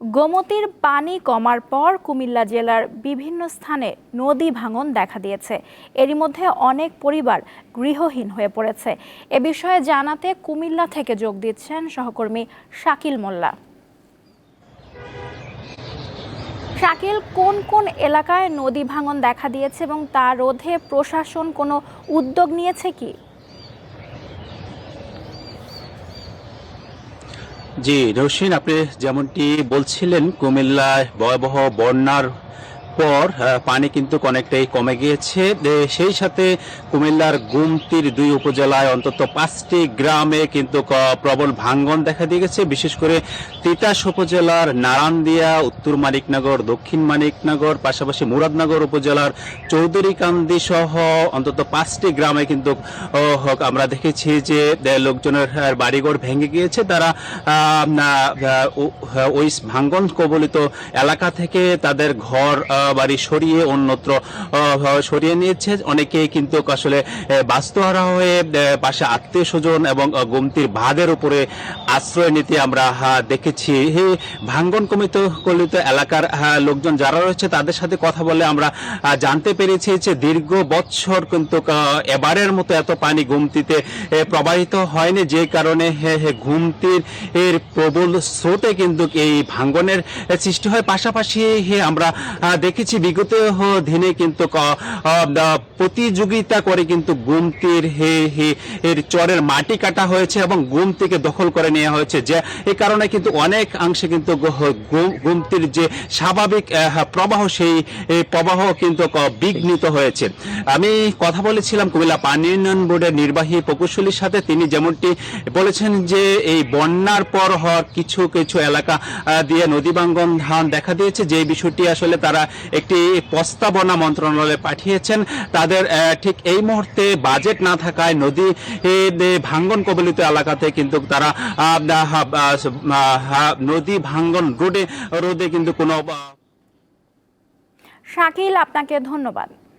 গোমতীর পানি কমার পর কুমিল্লা জেলার বিভিন্ন স্থানে নদী ভাঙন দেখা দিয়েছে। এরই মধ্যে অনেক পরিবার গৃহহীন হয়ে পড়েছে। এ বিষয়ে জানাতে কুমিল্লা থেকে যোগ দিচ্ছেন সহকর্মী শাকিল মোল্লা। শাকিল, কোন কোন এলাকায় নদী ভাঙন দেখা দিয়েছে এবং তা রোধে প্রশাসন কোনো উদ্যোগ নিয়েছে কি? জি রশিন, আপনি যেমনটি বলছিলেন, কুমিল্লায় ভয়াবহ বন্যার পর পানি কিন্তু অনেকটাই কমে গিয়েছে। সেই সাথে কুমিল্লার গুমতির ২ উপজেলায় অন্তত ৫টি গ্রামে কিন্তু প্রবল ভাঙ্গন দেখা দিয়ে গেছে। বিশেষ করে তিতাস উপজেলার নারায়ণদিয়া, উত্তর মানিকনগর, দক্ষিণ মানিকনগর, পাশাপাশি মুরাদনগর উপজেলার চৌধুরীকান্দি সহ অন্তত ৫টি গ্রামে কিন্তু আমরা দেখেছি যে লোকজনের বাড়িঘর ভেঙে গিয়েছে। তারা ওই ভাঙ্গন কবলিত এলাকা থেকে তাদের ঘর বাড়ি সরিয়ে অন্যত্র সরিয়ে নিয়েছে। অনেকেই কিন্তু আসলে বাস্তুহারা হয়ে পাশে আত্মীয় স্বজন এবং গোমতীর বাঁধের উপরে আশ্রয় নিতে আমরা দেখেছি। এই ভাঙ্গন কবলিত এলাকার লোকজন যারা রয়েছে তাদের সাথে কথা বলে আমরা জানতে পেরেছি যে দীর্ঘ বৎসর কিন্তু এবারের মতো এত পানি গোমতীতে প্রবাহিত হয়নি, যে কারণে গোমতীর এর প্রবল স্রোতে কিন্তু এই ভাঙ্গনের সৃষ্টি হয়। পাশাপাশি আমরা দেখেছি বিগত দিনে কিন্তু প্রতিযোগিতা করে কিন্তু গোমতীর এর চরের মাটি কাটা হয়েছে এবং গোমতীকে দখল করে নেওয়া হয়েছে, যে এই কারণে কিন্তু অনেকাংশে কিন্তু গোমতীর যে স্বাভাবিক প্রবাহ, সেই প্রবাহ কিন্তু বিঘ্নিত হয়েছে। আমি কথা বলেছিলাম কুমিল্লা পানি উন্নয়ন বোর্ডের নির্বাহী প্রকৌশলীর সাথে। তিনি যেমনটি বলেছেন যে এই বন্যার পর হওয়ার কিছু কিছু এলাকা দিয়ে নদী ভাঙ্গন দেখা দিয়েছে, যে বিষয়টি আসলে তারা একটি প্রস্তাবনা মন্ত্রণালয়ে পাঠিয়েছেন। তাদের ঠিক এই মুহূর্তে বাজেট না থাকায় নদী ভাঙ্গন কবলিত এলাকাতে কিন্তু তারা নদী ভাঙ্গন রোধে কিন্তু কোনো। শাকিল, আপনাকে ধন্যবাদ।